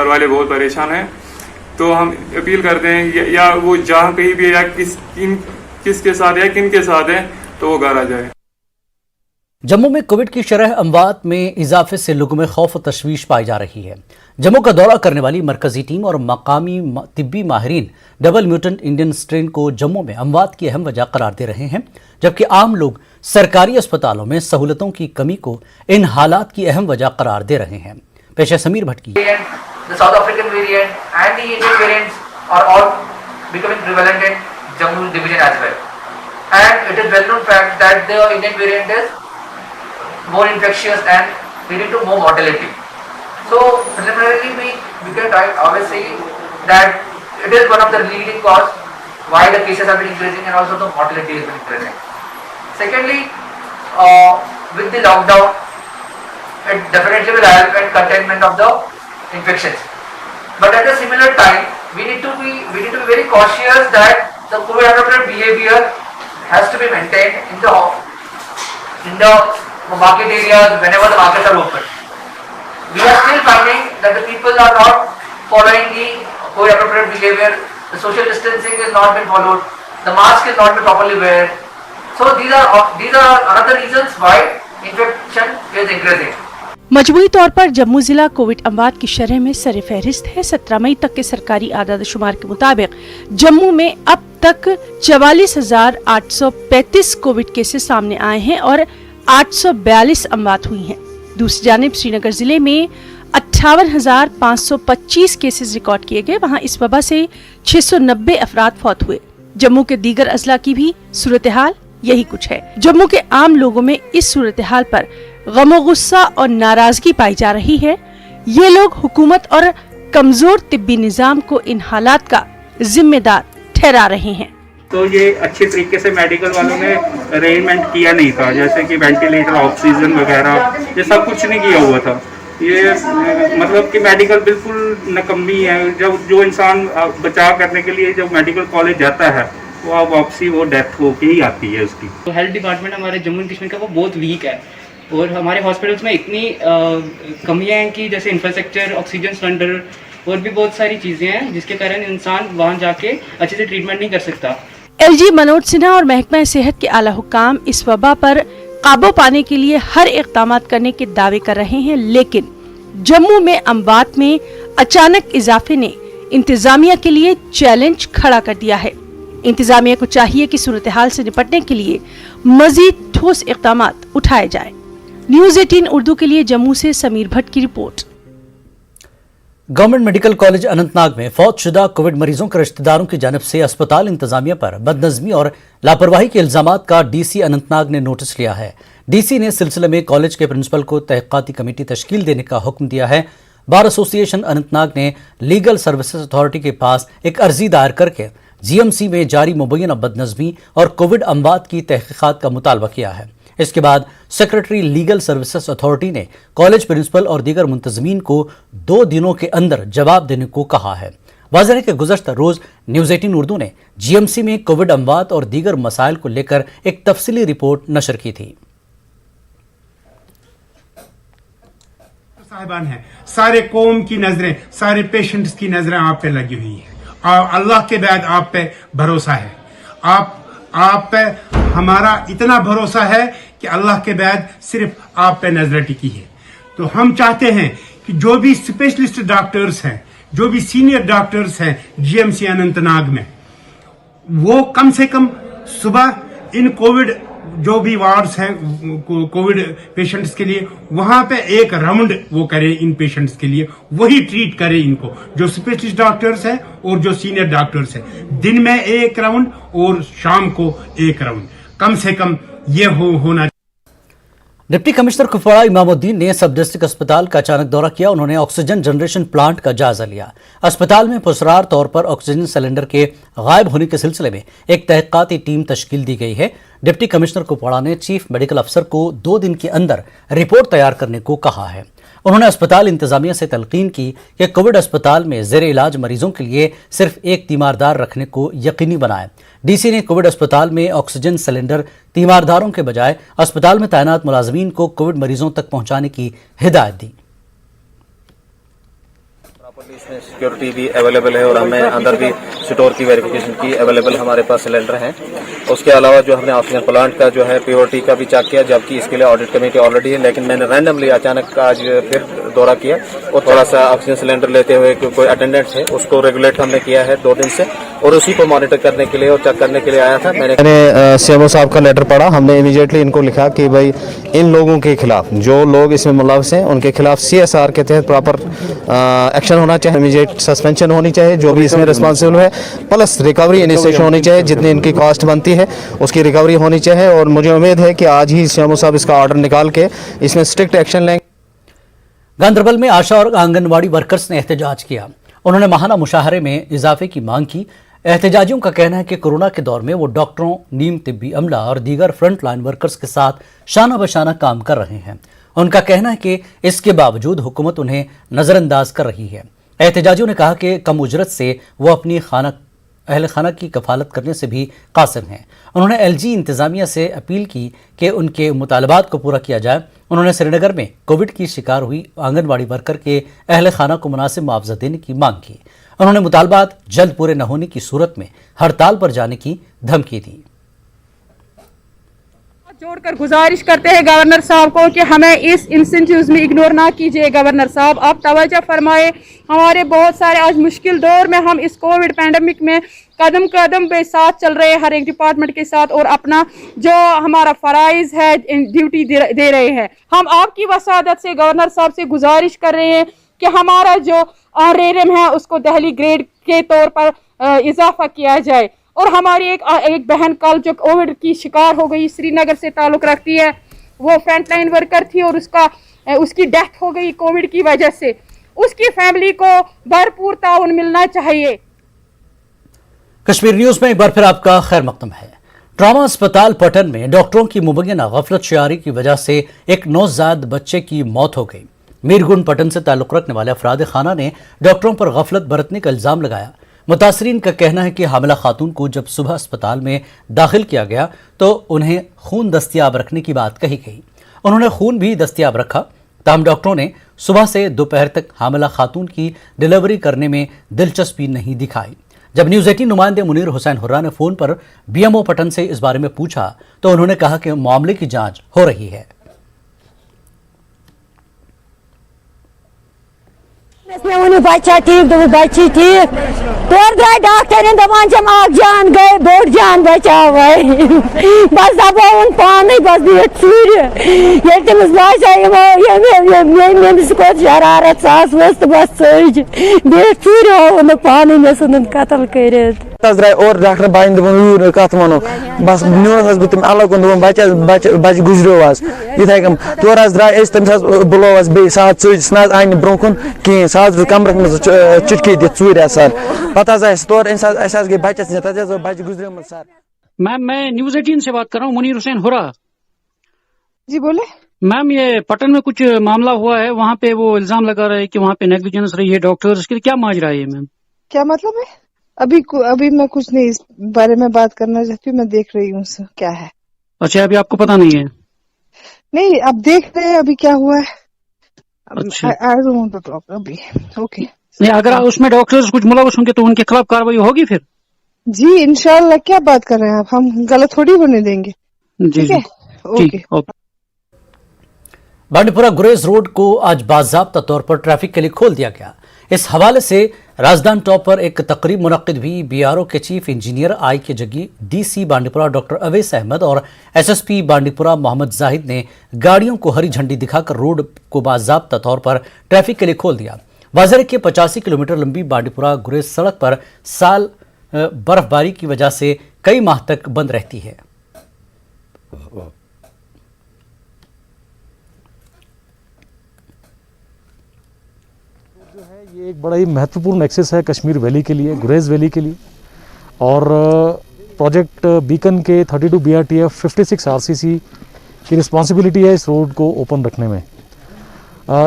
वाले बहुत परेशान हैं। तो हम अपील करते हैं या वो जहाँ कहीं भी है या किसके साथ है, किन के साथ है, तो वो घर आ जाए। जम्मू में कोविड की शरह अमवात में इजाफे से लोगों में खौफ और तशवीश पाई जा रही है। जम्मू का दौरा करने वाली मरकजी टीम और मकामी तिब्बी माहिरीन डबल म्यूटेंट इंडियन स्ट्रेन को जम्मू में अमवात की अहम वजह करार दे रहे हैं, जबकि आम लोग सरकारी अस्पतालों में सहूलतों की कमी को इन हालात की अहम वजह करार दे रहे हैं। पेश है समीर भट्ट की। South African variant and the Indian variants are all becoming prevalent in Jammu division as well. And it is well known fact that the Indian variant is more infectious and leading to more mortality. So preliminarily we can always say that it is one of the leading cause why the cases have been increasing and also the mortality has been increasing. Secondly, with the lockdown, it definitely will help in containment of the infections. But at a similar time, we need to be very cautious that the COVID appropriate behavior has to be maintained in the market areas whenever the markets are open. We are still finding that the people are not following the COVID appropriate behavior. The social distancing is not been followed. The mask is not been properly wear. So these are another reasons why infection is increasing. मजमूई तौर पर जम्मू जिला Covid अमवात की शरह में sir फहरिस्त है। 17 मई तक के सरकारी आदाद शुमार के मुताबिक जम्मू में अब तक 44,835 कोविड केसेस सामने आए हैं और 842 अमवात हुई हैं। दूसरी जानिब श्रीनगर जिले में 58,525 केसेस रिकॉर्ड किए गए, वहां इस वबा से 690 अफराद फौत हुए। जम्मू के दीगर अजला की भी सूरत हाल यही कुछ है। जम्मू के आम लोगों में इस सूरत हाल पर गमो गुस्सा और नाराजगी पाई जा रही है। ये लोग हुकूमत और कमजोर तिब्बी निजाम को इन हालात का जिम्मेदार ठहरा रहे हैं। तो ये अच्छे तरीके से मेडिकल वालों ने अरेंजमेंट किया नहीं था, जैसे कि वेंटिलेटर, ऑक्सीजन वगैरह, ये सब कुछ नहीं किया हुआ था। ये मतलब कि मेडिकल बिल्कुल नकम्मी है। जब जो इंसान बचाव करने के लिए जब मेडिकल कॉलेज जाता है वो वापसी वो डेथ होके ही आती है उसकी। तो हेल्थ डिपार्टमेंट हमारे जम्मू एंड कश्मीर का वो बहुत वीक है और हमारे हॉस्पिटल्स में इतनी कमियां हैं कि जैसे इंफ्रास्ट्रक्चर, ऑक्सीजन सिलेंडर और भी बहुत सारी चीज़ें हैं जिसके कारण इंसान वहाँ जाके अच्छे से ट्रीटमेंट नहीं कर सकता। LG मनोज सिन्हा और महकमा सेहत के आला हुकाम इस वबा पर काबू पाने के लिए हर इक़दाम करने के दावे कर रहे हैं, लेकिन जम्मू में अमवात में अचानक इजाफे ने इंतजामिया के लिए चैलेंज खड़ा कर दिया है। इंतजामिया को चाहिए कि सूरत हाल से निपटने के लिए मजीद ठोस इक़दाम उठाए जाए। न्यूज़ 18 उर्दू के लिए जम्मू से समीर भट्ट की report. Government medical college Anantnag में फौतशुदा कोविड मरीजों के रिश्तेदारों की जानिब से अस्पताल इंतजामिया पर बदनज़मी और लापरवाही के इल्जामात का डीसी अनंतनाग ने नोटिस लिया है। डीसी ने इस सिलसिले में कॉलेज के प्रिंसिपल को तहक़ीक़ाती कमेटी तश्कील देने का हुक्म दिया है। बार एसोसिएशन अनंतनाग ने लीगल सर्विसेज अथॉरिटी के पास एक अर्जी दायर करके जीएमसी में जारी मुबैना बदनज़मी और कोविड अमवात की तहक़ीक़ात का मुतालबा किया है। इसके बाद सेक्रेटरी लीगल सर्विसेज अथॉरिटी ने कॉलेज प्रिंसिपल और दीगर मुंतज़मीन को 2 दिनों के अंदर जवाब देने को कहा है। वाज़ेह है कि गुज़श्ता रोज़ न्यूज़ 18 उर्दू ने जीएमसी में कोविड अमवात और दीगर मसाइल को लेकर एक तफसीली रिपोर्ट नशर की थी। साहिबान हैं, सारे कौम की नजरें, सारे पेशेंट्स की नजरें आप पे लगी हुई है और अल्लाह के बाद आप पे भरोसा है। आप पे हमारा इतना भरोसा है कि अल्लाह के बाद सिर्फ आप पे नजर टिकी है। तो हम चाहते हैं कि जो भी स्पेशलिस्ट डॉक्टर्स हैं, जो भी सीनियर डॉक्टर्स हैं जीएमसी अनंतनाग में, वो कम से कम सुबह इन कोविड जो भी वार्ड्स हैं कोविड पेशेंट्स के लिए, वहां पे एक राउंड वो करे इन पेशेंट्स के लिए, वही ट्रीट करे इनको, जो स्पेशलिस्ट डॉक्टर्स हैं और जो सीनियर डॉक्टर्स हैं। दिन में एक राउंड और शाम को एक राउंड, कम से कम ये होना। डिप्टी कमिश्नर कुपवाड़ा इमामुद्दीन ने सब डिस्ट्रिक्ट अस्पताल का अचानक दौरा किया। उन्होंने ऑक्सीजन जनरेशन प्लांट का जायजा लिया। अस्पताल में पुरस्कार तौर पर ऑक्सीजन सिलेंडर के गायब होने के सिलसिले में एक तहक़ीक़ाती टीम तश्कील दी गई है। डिप्टी कमिश्नर कुपवाड़ा ने चीफ मेडिकल अफसर को 2 दिन के अंदर रिपोर्ट तैयार करने को कहा है। उन्होंने अस्पताल इंतजामिया से तलकीन की कि कोविड अस्पताल में ज़ेरे इलाज मरीजों के लिए सिर्फ एक तीमारदार रखने को यकीनी बनाए। डीसी ने कोविड अस्पताल में ऑक्सीजन सिलेंडर तीमारदारों के बजाय अस्पताल में तैनात मुलाजमीन को कोविड मरीजों तक पहुंचाने की हिदायत दी। इसमें सिक्योरिटी भी अवेलेबल है और हमें अंदर भी स्टोर की वेरिफिकेशन की अवेलेबल हमारे पास सिलेंडर हैं। उसके अलावा जो हमने ऑक्सीजन प्लांट का जो है पीओटी का भी चेक किया, जबकि इसके लिए ऑडिट कमेटी ऑलरेडी है, लेकिन मैंने रैंडमली अचानक आज फिर दौरा किया और थोड़ा सा ऑक्सीजन सिलेंडर लेते हुए कोई अटेंडेंट है उसको रेगुलेट हमने किया है 2 दिन से, और उसी को मॉनिटर करने के लिए और चेक करने के लिए आया था। मैंने सीएमओ साहब का लेटर पढ़ा। हमने इमीडिएटली इनको लिखा कि भाई इन लोगों के खिलाफ, जो लोग इसमें मुलव्वस हैं, उनके खिलाफ CSR के तहत प्रॉपर एक्शन होना चाहिए, इमीडिएट सस्पेंशन होनी चाहिए जो भी इसमें रिस्पॉन्सिबल है, प्लस रिकवरी इनिशिएशन होनी चाहिए, जितनी इनकी कॉस्ट बनती है उसकी रिकवरी होनी चाहिए। और मुझे उम्मीद है कि आज ही सीएमओ साहब इसका ऑर्डर निकाल के इसमें स्ट्रिक्ट एक्शन लेंगे। गांधरबल में आशा और आंगनवाड़ी वर्कर्स ने एहतजाज किया। उन्होंने माहाना मुशाहरे में इजाफे की मांग की। एहतजाजियों का कहना है कि कोरोना के दौर में वो डॉक्टरों, नीम तिब्बी अमला और दीगर फ्रंट लाइन वर्कर्स के साथ शाना बशाना काम कर रहे हैं। उनका कहना है कि इसके बावजूद हुकूमत उन्हें नज़रअंदाज कर रही है। एहतजाजियों ने कहा कि कम उजरत से वो अपनी अहल खाना की कफालत करने से भी कासिर हैं। उन्होंने LG इंतज़ामिया से अपील की कि उनके मुतालबात को पूरा किया जाए। उन्होंने श्रीनगर में कोविड की शिकार हुई आंगनवाड़ी वर्कर के अहल खाना को मुनासिब मुआवजा देने की मांग की। उन्होंने मुतालबात जल्द पूरे न होने की सूरत में हड़ताल पर जाने की धमकी दी। जोड़कर गुजारिश करते हैं गवर्नर साहब को कि हमें इस इंसेंटिव्स में इग्नोर ना कीजिए। गवर्नर साहब आप तवज्जो फरमाए। हमारे बहुत सारे आज मुश्किल दौर में हम इस कोविड पैंडमिक में कदम कदम पे साथ चल रहे हैं हर एक डिपार्टमेंट के साथ, और अपना जो हमारा फ़राइज़ है ड्यूटी दे रहे हैं। हम आपकी वसादत से गवर्नर साहब से गुजारिश कर रहे हैं कि हमारा जो ऑनरेरियम है उसको दहली ग्रेड के तौर पर इजाफा किया जाए। और हमारी एक बहन कल जो कोविड की शिकार हो गई, श्रीनगर से ताल्लुक़ रखती है, वो फ्रंट लाइन वर्कर थी और उसकी डेथ हो गई कोविड की वजह से। उसकी फैमिली को भरपूर ताउन मिलना चाहिए। कश्मीर न्यूज़ में एक बार फिर आपका खैर मकदम है। ट्रॉमा अस्पताल पटन में डॉक्टरों की मुबैना गफलत शियारी की वजह से एक नौज़ायद बच्चे की मौत हो गई। मीरगुंड पटन से ताल्लुक़ रखने वाले अफराद खाना ने डॉक्टरों पर गफलत बरतने का इल्ज़ाम लगाया। मुतासरीन का कहना है कि हामिला खातून को जब सुबह अस्पताल में दाखिल किया गया तो उन्हें खून दस्तियाब रखने की बात कही गई। उन्होंने खून भी दस्तियाब रखा, ताहम डॉक्टरों ने सुबह से दोपहर तक हामिला खातून की डिलीवरी करने में दिलचस्पी नहीं दिखाई। जब न्यूज़ 18 नुमाइंदे मुनीर हुसैन हुर्रा ने फ़ोन पर BMO पटन से इस बारे में पूछा तो उन्होंने कहा कि मामले की जाँच हो रही है। बच्चा ठीक दो बच्ची ठीक तोर द्राय डॉक्टर दपान आग जान गए बोड़ जान बचाव बस दपावन पान बस बीट चूर ये तमिस बास शरारत सास वस तो बस सज बीट चूर हो पान मे सन कतल कर द्राय और डॉक्टर बाइन दूर कत वनो बस नुन बह तम अलग कुन बच गुजरो इथे कम तोर द्राय तमिस बुलो बे सात सज सह आय ब्रो कुन कहें सह कमरस मज चुटकी दिख चूर सर पता तौर गई बचस बच गुजर सर। मैम मैं न्यूज 18 से बात कर रहा हूँ, मुनीर हुसैन हुरा। जी बोले। मैम ये पटन में कुछ मामला हुआ है, वहाँ पे वो इल्जाम लगा रहा है कि वहाँ पे नेग्लिजेंस रही है डॉक्टर्स की, क्या माजरा है मैम? क्या मतलब है? अभी मैं कुछ नहीं इस बारे में बात करना चाहती हूँ, मैं देख रही हूँ क्या है। अच्छा, अभी आपको पता नहीं है? नहीं, अब देख रहे हैं अभी क्या हुआ है। अच्छा। I don't want to talk अभी। ओके। नहीं, अगर उसमें डॉक्टर्स कुछ मुलविस होंगे तो उनके खिलाफ कार्रवाई होगी फिर? जी इंशाल्लाह। क्या बात कर रहे हैं आप, हम गलत थोड़ी होने देंगे। ठीक है, ओके। बांडीपुरा गुरेज रोड को आज बाज़ाब्ता तौर पर ट्रैफिक के लिए खोल दिया गया। इस हवाले से राजदान टॉप पर एक तकरीब मुनक्किद हुई। बीआरओ के चीफ इंजीनियर आई के जगी, डीसी बांडीपुरा डॉक्टर अवैस अहमद और एसएसपी बांडीपुरा मोहम्मद जाहिद ने गाड़ियों को हरी झंडी दिखाकर रोड को बाज़ाब्ता तौर पर ट्रैफिक के लिए खोल दिया। वाज़ेह के 85 किलोमीटर लंबी बांडीपुरा गुरेज सड़क पर साल बर्फबारी की वजह से कई माह तक बंद रहती है। ये एक बड़ा ही महत्वपूर्ण एक्सेस है कश्मीर वैली के लिए, गुरेज वैली के लिए, और प्रोजेक्ट बीकन के 32 BRTF 56 RCC की रिस्पॉन्सिबिलिटी है इस रोड को ओपन रखने में।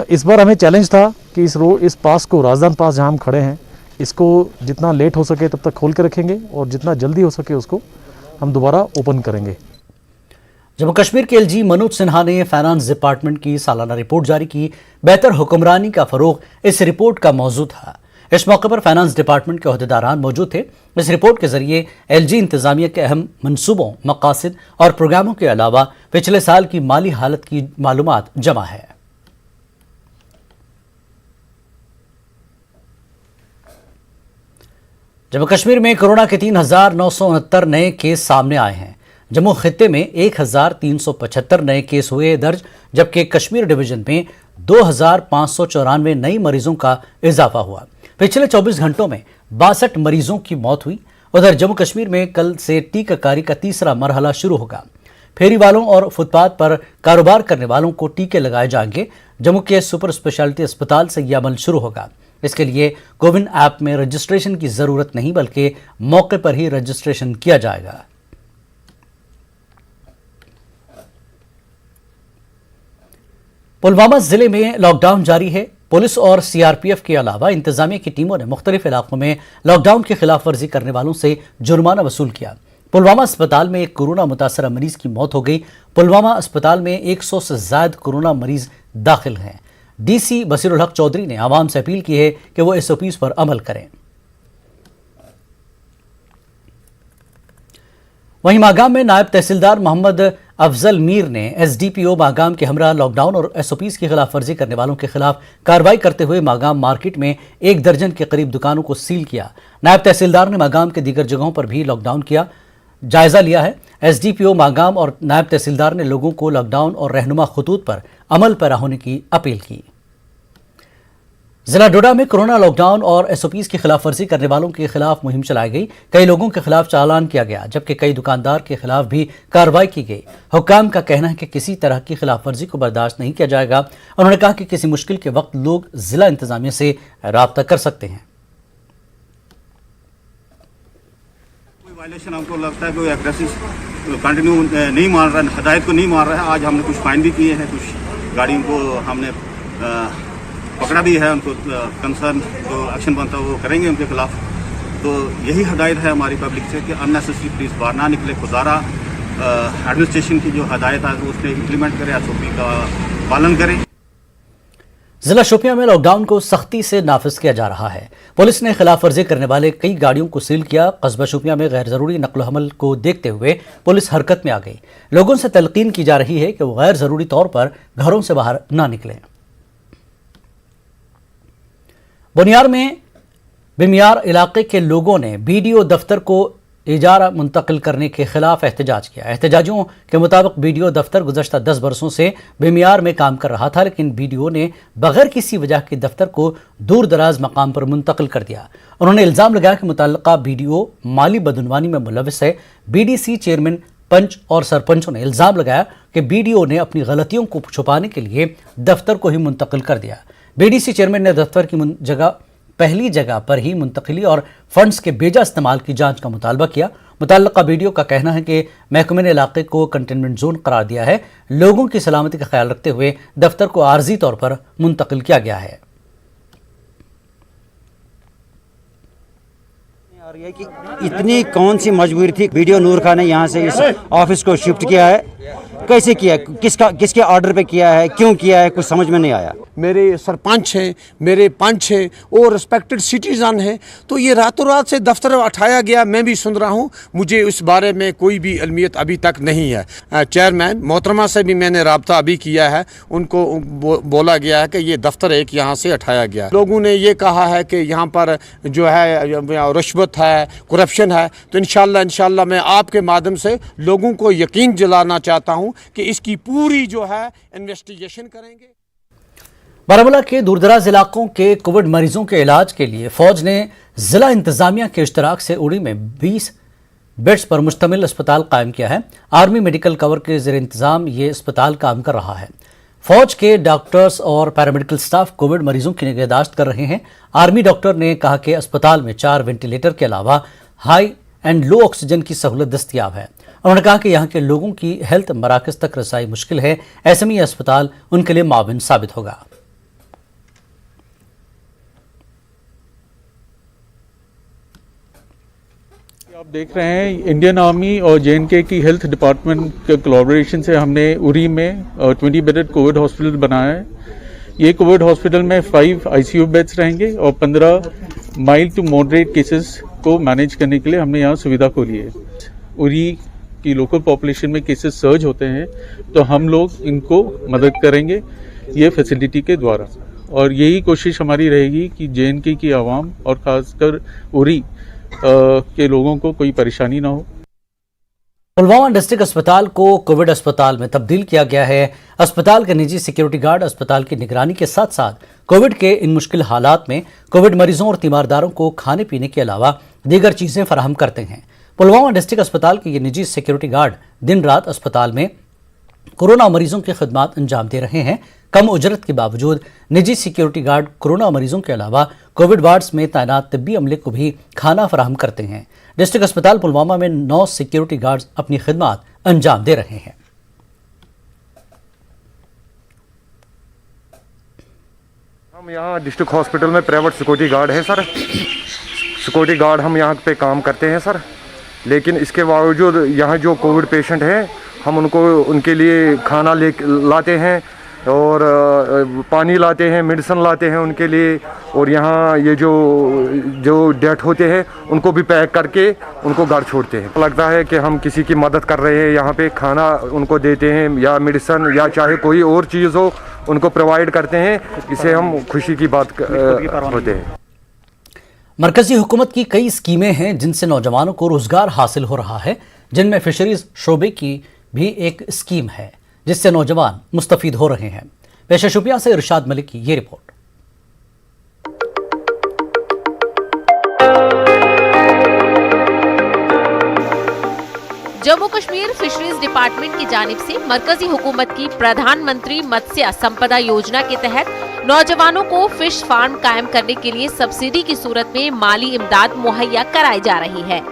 इस बार हमें चैलेंज था कि इस पास को, राजदान पास जहाँ हम खड़े हैं, इसको जितना लेट हो सके तब तक खोल के रखेंगे और जितना जल्दी हो सके उसको हम दोबारा ओपन करेंगे। जम्मू कश्मीर के एलजी मनोज सिन्हा ने फाइनेंस डिपार्टमेंट की सालाना रिपोर्ट जारी की। बेहतर हुक्मरानी का फरोग इस रिपोर्ट का मौजू था। इस मौके पर फाइनेंस डिपार्टमेंट के अहदेदारान मौजूद थे। इस रिपोर्ट के जरिए एलजी इंतजामिया के अहम मंसूबों, मकासद और प्रोग्रामों के अलावा पिछले साल की माली हालत की मालूमात जमा है। जम्मू कश्मीर में कोरोना के 3,969 नए केस सामने आए हैं। जम्मू खित्ते में 1,375 नए केस हुए दर्ज, जबकि कश्मीर डिवीजन में 2,594 नई मरीजों का इजाफा हुआ। पिछले 24 घंटों में 62 मरीजों की मौत हुई। उधर जम्मू कश्मीर में कल से टीकाकारी का तीसरा मरहला शुरू होगा। फेरी वालों और फुटपाथ पर कारोबार करने वालों को टीके लगाए जाएंगे। जम्मू के सुपर स्पेशलिटी अस्पताल से यह अमल शुरू होगा। इसके लिए कोविन ऐप में रजिस्ट्रेशन की जरूरत नहीं, बल्कि मौके पर ही रजिस्ट्रेशन किया जाएगा। पुलवामा जिले में लॉकडाउन जारी है। पुलिस और सीआरपीएफ के अलावा इंतजामिया की टीमों ने मुख्तलिफ इलाकों में लॉकडाउन की खिलाफ वर्जी करने वालों से जुर्माना वसूल किया। पुलवामा अस्पताल में एक कोरोना मुतासरा मरीज की मौत हो गई। पुलवामा अस्पताल में 100 से ज्यादा कोरोना मरीज दाखिल हैं। डीसी बसीरुल हक चौधरी ने आवाम से अपील की है कि वो एसओपीज पर अमल करें। वहीं मागाम में नायब तहसीलदार मोहम्मद अफजल मीर ने एसडीपीओ मागाम के हमरा लॉकडाउन और एसओपीज की खिलाफ वर्जी करने वालों के खिलाफ कार्रवाई करते हुए मागाम मार्केट में 1 दर्जन के करीब दुकानों को सील किया। नायब तहसीलदार ने मागाम के दीगर जगहों पर भी लॉकडाउन किया जायजा लिया है। एसडीपीओ मागाम और नायब तहसीलदार ने लोगों को लॉकडाउन और रहनुमा खतूत पर अमल पैरा होने की अपील की। जिला डोडा में कोरोना लॉकडाउन और एसओपीज की खिलाफ वर्जी करने वालों के खिलाफ मुहिम चलाई गई। कई लोगों के खिलाफ चालान किया गया, जबकि कई दुकानदार के खिलाफ भी कार्रवाई की गई। हुक्काम का कहना है कि किसी तरह की खिलाफ वर्जी को बर्दाश्त नहीं किया जाएगा। उन्होंने कहा कि किसी मुश्किल के वक्त लोग जिला इंतजामिया से राब्ता कर सकते हैं। कोई वायलेशन हमको लगता है, कोई एग्रेसिव कंटिन्यू नहीं मान रहा है, हदायत को नहीं मान रहा है। आज हमने कुछ फाइन भी किए हैं, कुछ गाड़ियों को हमने पकड़ा भी है। उनको कंसर्न जो एक्शन बनता है वो करेंगे उनके खिलाफ। तो यही हदायत है हमारी पब्लिक से कि अननेसेसरी पुलिस बाहर ना निकले। खुदारा एडमिनिस्ट्रेशन की जो हदायत है उसने इम्प्लीमेंट करे, एसओपी का पालन करें। जिला शोपियां में लॉकडाउन को सख्ती से नाफिज किया जा रहा है। पुलिस ने खिलाफ वर्जी करने वाले कई गाड़ियों को सील किया। कस्बा शोपियां में गैर जरूरी नकल हमल को देखते हुए पुलिस हरकत में आ गई। लोगों से तलकीन की जा रही है कि वो गैर जरूरी तौर पर घरों से बाहर ना निकलें। बुनियार में बिमियार इलाके के लोगों ने बीडीओ दफ्तर को इजारा मुंतकिल करने के खिलाफ एहतजाज किया। एहतजाजियों के मुताबिक बीडीओ दफ्तर गुज़श्ता 10 बरसों से बिमियार में काम कर रहा था, लेकिन बीडीओ ने बगैर किसी वजह के दफ्तर को दूर दराज मकाम पर मुंतकिल कर दिया। उन्होंने इल्ज़ाम लगाया कि मुतल्लिका बीडीओ माली बदनवानी में मुलविस है। बीडीसी चेयरमैन, पंच और सरपंचों ने इल्ज़ाम लगाया कि बीडीओ ने अपनी गलतियों को छुपाने के लिए दफ्तर को ही मुंतकिल कर दिया। बीडीसी चेयरमैन ने दफ्तर की जगह पहली जगह पर ही मुंतकिली और फंड्स के बेजा इस्तेमाल की जांच का मुतालबा किया। मुतल्लिका बीडीओ का कहना है कि महकमे ने इलाके को कंटेनमेंट जोन करार दिया है। लोगों की सलामती का ख्याल रखते हुए दफ्तर को आर्जी तौर पर मुंतकिल किया गया है। कि इतनी कौन सी मजबूरी थी, बीडीओ नूर खान ने यहाँ से इस ऑफिस को शिफ्ट किया है, कैसे किया, किसके ऑर्डर पे किया है, क्यों किया है, कुछ समझ में नहीं आया। मेरे सरपंच हैं, मेरे पंच हैं और रिस्पेक्टेड सिटीजन हैं, तो ये रातों रात से दफ्तर उठाया गया। मैं भी सुन रहा हूँ, मुझे इस बारे में कोई भी इल्मियत अभी तक नहीं है। चेयरमैन मोहतरमा से भी मैंने रब्ता अभी किया है, उनको बोला गया है कि ये दफ्तर एक यहाँ से उठाया गया। लोगों ने ये कहा है कि यहाँ पर जो है रिश्वत है, करप्शन है, तो इंशाल्लाह मैं आपके माध्यम से लोगों को यकीन दिलाना चाहता हूँ कि इसकी पूरी जो है इन्वेस्टिगेशन करेंगे। बारामूला के दूरदराज इलाकों के कोविड मरीजों के इलाज के लिए फौज ने जिला इंतजामिया के इश्तराक से उड़ी में 20 बेड्स पर मुश्तमिल अस्पताल कायम किया है। आर्मी मेडिकल कवर के ज़ेर इंतजाम ये अस्पताल काम कर रहा है। फौज के डॉक्टर्स और पैरामेडिकल स्टाफ कोविड मरीजों की निगहदाश्त कर रहे हैं। आर्मी डॉक्टर ने कहा कि अस्पताल में 4 वेंटिलेटर के अलावा हाई एंड लो ऑक्सीजन की सहूलत दस्तियाब है। उन्होंने कहा कि यहाँ के लोगों की हेल्थ मराकज़ तक रसाई मुश्किल है, ऐसे में यह अस्पताल उनके लिए माविन साबित होगा। आप देख रहे हैं इंडियन आर्मी और जेएनके की हेल्थ डिपार्टमेंट के कोलैबोरेशन से हमने उरी में 20 बेडेड कोविड हॉस्पिटल बनाया है। ये कोविड हॉस्पिटल में 5 आईसीयू बेड्स रहेंगे और 15 माइल्ड टू मॉडरेट केसेस को मैनेज करने के लिए हमने यहाँ सुविधा खोली है। उरी की लोकल पॉपुलेशन में केसेस सर्ज होते हैं तो हम लोग इनको मदद करेंगे ये फैसिलिटी के द्वारा, और यही कोशिश हमारी रहेगी कि जेएनके की आवाम और ख़ासकर उरी के लोगों को कोई परेशानी ना हो। पुलवामा डिस्ट्रिक्ट अस्पताल को कोविड अस्पताल में तब्दील किया गया है। अस्पताल के निजी सिक्योरिटी गार्ड अस्पताल की निगरानी के साथ साथ कोविड के इन मुश्किल हालात में कोविड मरीजों और तीमारदारों को खाने पीने के अलावा दीगर चीज़ें फराहम करते हैं। पुलवामा डिस्ट्रिक्ट अस्पताल के ये निजी सिक्योरिटी गार्ड दिन रात अस्पताल में कोरोना मरीजों की खिदमत अंजाम दे रहे हैं। कम उजरत के बावजूद निजी सिक्योरिटी गार्ड कोरोना मरीजों के अलावा कोविड वार्ड्स में तैनात तिब्बी अमले को भी खाना फराहम करते हैं। डिस्ट्रिक्ट अस्पताल पुलवामा में 9 सिक्योरिटी गार्ड्स अपनी खिदमत अंजाम दे रहे हैं। हम यहाँ डिस्ट्रिक्ट हॉस्पिटल में प्राइवेट सिक्योरिटी गार्ड है सर। सिक्योरिटी गार्ड हम यहाँ पे काम करते हैं सर, लेकिन इसके बावजूद यहाँ जो कोविड पेशेंट हैं हम उनके लिए खाना लाते हैं और पानी लाते हैं, मेडिसिन लाते हैं उनके लिए, और यहाँ ये जो डेथ होते हैं उनको भी पैक करके उनको घर छोड़ते हैं। लगता है कि हम किसी की मदद कर रहे हैं, यहाँ पे खाना उनको देते हैं या मेडिसिन या चाहे कोई और चीज़ हो उनको प्रोवाइड करते हैं। इसे हम खुशी की बात होते हैं। मरकजी हुकूमत की कई स्कीमें हैं जिनसे नौजवानों को रोजगार हासिल हो रहा है, जिनमें फिशरीज शोबे की भी एक स्कीम है जिससे नौजवान मुस्तफीद हो रहे हैं। पेशा शुपिया से इरशाद मलिक की ये report. Jammu Kashmir fisheries department की जानिब से मरकजी हुकूमत की प्रधानमंत्री मत्स्य संपदा योजना के तहत नौजवानों को फिश फार्म कायम करने के लिए सब्सिडी की सूरत में माली इमदाद मुहैया कराई जा रही है।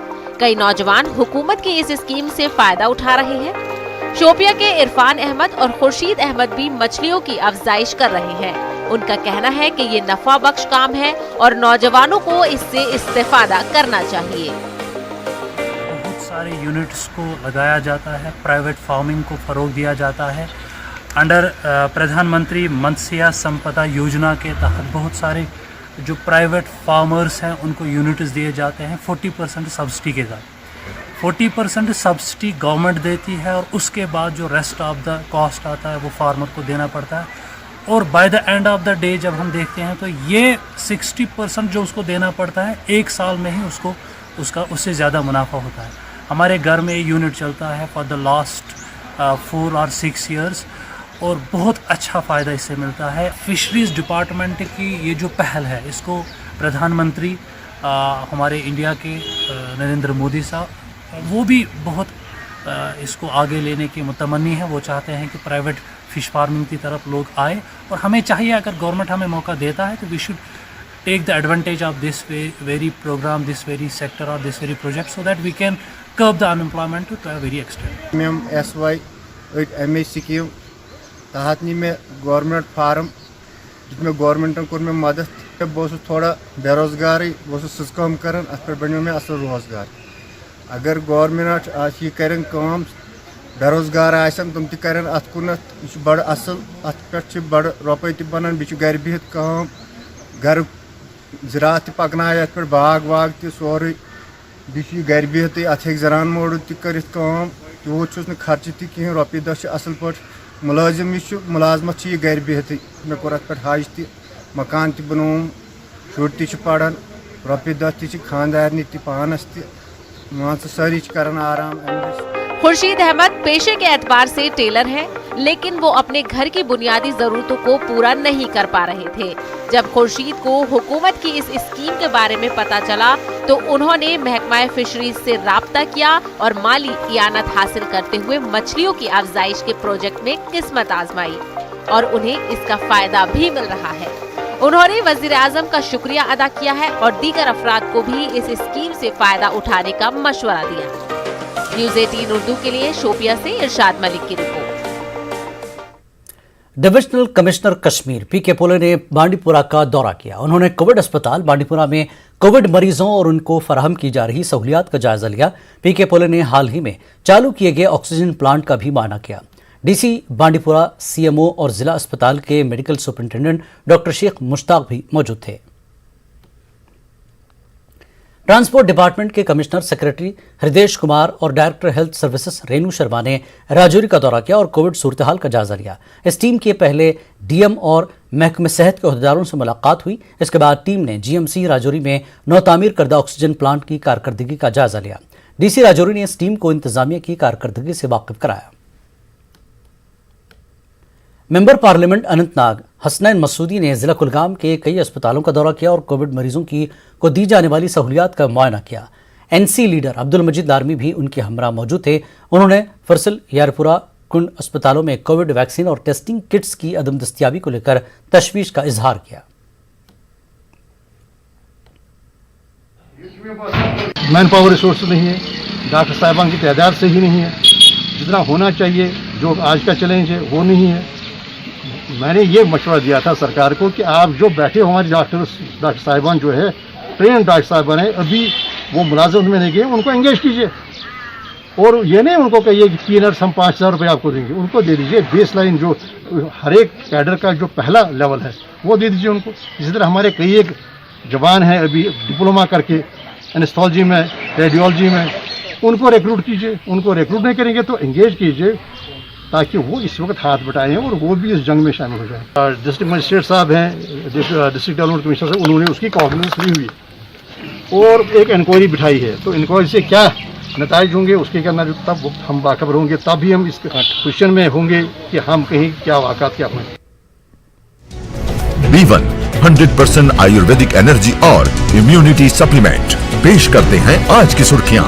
कई नौजवान हुकूमत की इस स्कीम से फायदा उठा रहे हैं। शोपिया के इरफान अहमद और खुर्शीद अहमद भी मछलियों की अफजाइश कर रहे हैं। उनका कहना है कि ये नफा बख्श काम है और नौजवानों को इससे इस्तेफादा करना चाहिए। बहुत सारे यूनिट्स को लगाया जाता है, प्राइवेट फार्मिंग को फरोग दिया जाता है। अंडर प्रधानमंत्री मत्स्य संपदा योजना के तहत बहुत सारे जो प्राइवेट फार्मर्स हैं उनको यूनिट्स दिए जाते हैं 40% सब्सिडी के साथ। 40% सब्सिडी गवर्नमेंट देती है और उसके बाद जो रेस्ट ऑफ द कॉस्ट आता है वो फार्मर को देना पड़ता है। और by the end of the day जब हम देखते हैं तो ये 60% जो उसको देना पड़ता है 1 साल में ही उससे ज़्यादा मुनाफा होता है। हमारे घर में यूनिट चलता है फॉर द लास्ट 4 और 6 ईयर्स और बहुत अच्छा फ़ायदा इससे मिलता है। फिशरीज़ डिपार्टमेंट की ये जो पहल है इसको प्रधानमंत्री हमारे इंडिया के नरेंद्र मोदी साहब वो भी बहुत इसको आगे लेने की मुतमन्नी है। वो चाहते हैं कि प्राइवेट फ़िश फार्मिंग की तरफ लोग आए और हमें चाहिए अगर गवर्नमेंट हमें मौका देता है तो we should take the advantage of this very program, this very sector or this very project so that we can curb the unemployment to a very extent. MEM SY MA scheme तहत नी में government farm जिसमें गवर्नमेंटन core में मदद बहुत थोड़ा बेरोजगार बहुत सज कम कर अत पे बनो में असल रोजगार। अगर गवर्नमेंट यह करें काम बेरोजगार आसन तुम तरें अत कुन यह बड़ असल अत पे बड़ रुपये त बनान बे गर बिहित काम घर ज़रात पकनाय अत पे बाग वाग त सोरे बे गर बिहित अत जरान मोड़ तक तूत न खर्च तह रुपये दह असल पे मुलाजिम मुलाजमत यह गर बिहित मे कोर अत पे हज त मकान त बनोम शुर त पढ़ान रुपये दह त खानदारनी त पानस त मान सारी करान आराम। खुर्शीद अहमद पेशे के एतबार से टेलर हैं, लेकिन वो अपने घर की बुनियादी जरूरतों को पूरा नहीं कर पा रहे थे। जब खुर्शीद को हुकूमत की इस स्कीम के बारे में पता चला तो उन्होंने महकमा फिशरीज से राब्ता किया और माली इयानत हासिल करते हुए मछलियों की अफजाइश के प्रोजेक्ट में किस्मत आजमाई और उन्हें इसका फायदा भी मिल रहा है। उन्होंने वजीर आजम का शुक्रिया अदा किया है और दीगर अफराद को भी इस स्कीम से फायदा उठाने का मशवरा दिया। न्यूज़ 18 उर्दू के लिए शोपिया से इरशाद मलिक की रिपोर्ट। डिविजनल कमिश्नर कश्मीर पीके पोले ने बांडीपुरा का दौरा किया। उन्होंने कोविड अस्पताल बांडीपुरा में कोविड मरीजों और उनको फराहम की जा रही सहूलियात का जायजा लिया। पीके पोले ने हाल ही में चालू किए गए ऑक्सीजन प्लांट का भी मायना किया। डीसी बांडीपुरा, सीएमओ और जिला अस्पताल के medical superintendent doctor Sheikh Mushtaq भी मौजूद थे। ट्रांसपोर्ट डिपार्टमेंट के कमिश्नर सेक्रेटरी हृदेश कुमार और director health services Renu Sharma ने राजौरी का दौरा किया और कोविड सूरत हाल का जायजा लिया। इस टीम के पहले डीएम और महकमे सेहत के अहदेदारों से मुलाकात हुई। इसके बाद टीम ने जीएमसी राजौरी में नौतामीर करदा ऑक्सीजन प्लांट की कारकर्दगी का जायजा लिया। डीसी राजौरी ने इस टीम को इंतजामिया की कारकर्दगी से वाकिफ कराया। मेंबर पार्लियामेंट अनंतनाग हसनैन मसूदी ने जिला कुलगाम के कई अस्पतालों का दौरा किया और कोविड मरीजों को दी जाने वाली सहूलियात का मुआयना किया। एनसी लीडर अब्दुल मजीद लारमी भी उनके हमरा मौजूद थे। उन्होंने फरसल, यारपुरा, कुंड अस्पतालों में कोविड वैक्सीन और टेस्टिंग किट्स की अदम दस्तियाबी को लेकर तशवीश का इजहार किया। मैन पावर रिसोर्स नहीं है, डॉक्टर साहिबान की तादाद सही नहीं है, जितना होना चाहिए जो आज का चैलेंज है वो नहीं है। मैंने ये मशवरा दिया था सरकार को कि आप जो बैठे हो हमारे डॉक्टर साहिबान जो है ट्रेन डॉक्टर साहिबान है, अभी वो मुलाजमत में नहीं गए, उनको एंगेज कीजिए और ये नहीं उनको कहिए कि 3 नर्स हम 5,000 रुपये आपको देंगे, उनको दे दीजिए। बेस लाइन जो हर एक कैडर का जो पहला लेवल है वो दे दीजिए उनको। इसी तरह हमारे कई एक जवान हैं अभी डिप्लोमा करके एनेस्थोलॉजी में, रेडियोलॉजी में, उनको रिक्रूट कीजिए। उनको रिक्रूट नहीं करेंगे तो एंगेज कीजिए ताकि वो इस वक्त हाथ बटाएं और वो भी इस जंग में शामिल हो जाए। डिस्ट्रिक्ट मजिस्ट्रेट साहब हैं, डिस्ट्रिक्ट डेवलपमेंट कमिश्नर साहब, उन्होंने उसकी कॉन्फिडेंस ली हुई है और एक इंक्वायरी बिठाई है। तो इंक्वायरी से क्या नताइज होंगे उसके करना तब हम बाखबर होंगे, तब भी हम इस क्वेश्चन में होंगे कि हम कहीं क्या वाक़ात क्या हुए। B1 100% आयुर्वेदिक एनर्जी और इम्यूनिटी सप्लीमेंट पेश करते हैं आज की सुर्खियां।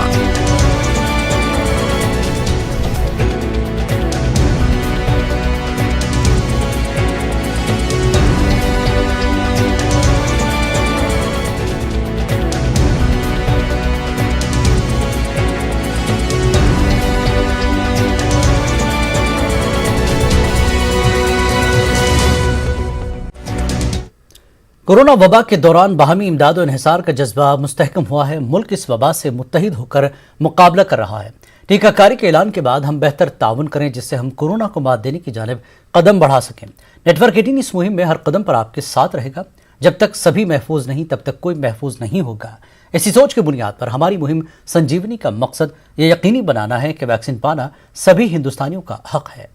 कोरोना वबा के दौरान बाहमी इमदाद और इन्हिसार का जज्बा मुस्तहकम हुआ है। मुल्क इस वबा से मुत्तहिद होकर मुकाबला कर रहा है। टीकाकारी के ऐलान के बाद हम बेहतर ताउन करें जिससे हम कोरोना को मात देने की जानिब कदम बढ़ा सकें। नेटवर्क 18 इस मुहिम में हर कदम पर आपके साथ रहेगा। जब तक सभी महफूज नहीं तब तक कोई महफूज नहीं होगा। इसी सोच की बुनियाद पर हमारी मुहिम संजीवनी का मकसद ये यकीनी बनाना है कि वैक्सीन पाना सभी हिंदुस्तानियों का हक है।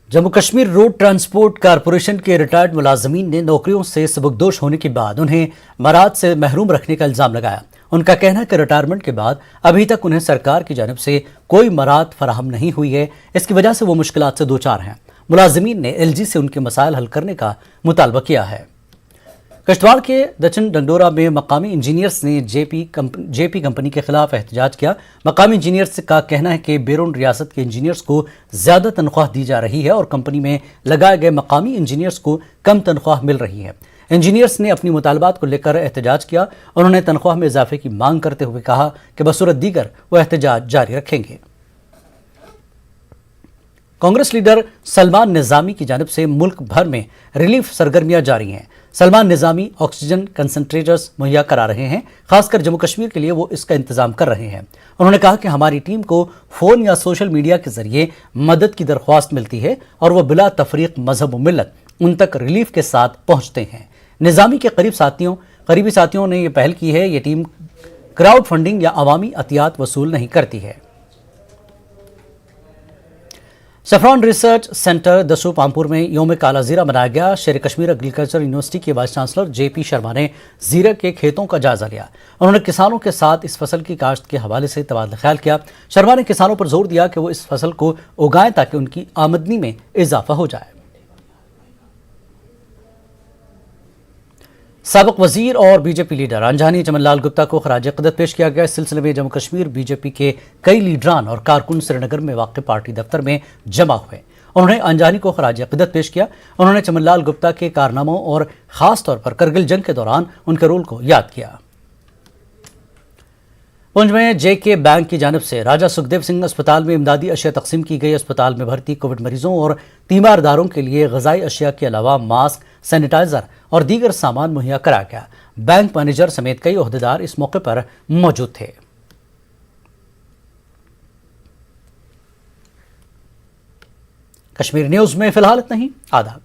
Jammu Kashmir road transport corporation के रिटायर्ड मुलाजमीन ने नौकरियों से सबकदोश होने के बाद उन्हें मराद से महरूम रखने का इल्जाम लगाया। उनका कहना है कि रिटायरमेंट के बाद अभी तक उन्हें सरकार की जानिब से कोई मराद फराहम नहीं हुई है। इसकी वजह से वो मुश्किलात से दो चार हैं। मुलाजमीन ने LG से उनके मसाइल हल करने का मुतालबा किया है। किश्तवाड़ के दक्षिण डंडोरा में मकामी इंजीनियर्स ने जेपी कंपनी के खिलाफ एहतजाज किया। मकामी इंजीनियर्स का कहना है कि बैरून रियासत के इंजीनियर्स को ज्यादा तनख्वाह दी जा रही है और कंपनी में लगाए गए मकामी इंजीनियर्स को कम तनख्वाह मिल रही है। इंजीनियर्स ने अपनी मुतालबात को लेकर एहतजाज किया। उन्होंने तनख्वाह में इजाफे की मांग करते हुए कहा कि बसूरत दीगर वो एहतजाज जारी रखेंगे। कांग्रेस लीडर सलमान निजामी की जानिब से मुल्क भर में रिलीफ सरगर्मियां जारी हैं। सलमान निजामी ऑक्सीजन कंसंट्रेटर्स मुहैया करा रहे हैं। खासकर जम्मू कश्मीर के लिए वो इसका इंतजाम कर रहे हैं। उन्होंने कहा कि हमारी टीम को फोन या सोशल मीडिया के जरिए मदद की दरख्वास्त मिलती है और वह बिला तफरीक मजहब व मिल्लत उन तक रिलीफ के साथ पहुंचते हैं। निजामी के करीबी साथियों ने यह पहल की है। ये टीम क्राउड फंडिंग या अवामी अतियात वसूल नहीं करती है। सफरान रिसर्च सेंटर दसू पामपुर में योम काला जीरा मनाया गया। शेर कश्मीर एग्रीकल्चर यूनिवर्सिटी के वाइस चांसलर JP शर्मा ने जीरा के खेतों का जायजा लिया। उन्होंने किसानों के साथ इस फसल की काश्त के हवाले से तबादला ख्याल किया। शर्मा ने किसानों पर जोर दिया कि वो इस फसल को उगाएं ताकि उनकी आमदनी में इजाफा हो जाए। साबिक वजीर और बीजेपी लीडर अंजानी चमनलाल गुप्ता को खराज क़दर पेश किया गया। इस सिलसिले में जम्मू कश्मीर बीजेपी के कई लीडरान और कारकुन श्रीनगर में वाक़ पार्टी दफ्तर में जमा हुए। उन्होंने अंजानी को खराज क़दर पेश किया। उन्होंने चमनलाल गुप्ता के कारनामों और ख़ास तौर पर करगिल जंग के दौरान उनके रोल को याद किया। पुंछ में JK बैंक की जानिब से राजा सुखदेव सिंह अस्पताल में इमदादी अशिया तकसीम की गई। अस्पताल में भर्ती कोविड मरीजों और तीमारदारों के लिए ग़िज़ाई अशिया के अलावा मास्क, सैनिटाइजर और दीगर सामान मुहैया कराया गया। बैंक मैनेजर समेत कई ओहदेदार इस मौके पर मौजूद थे। कश्मीर न्यूज़ में फिलहाल इतना ही। आदाब।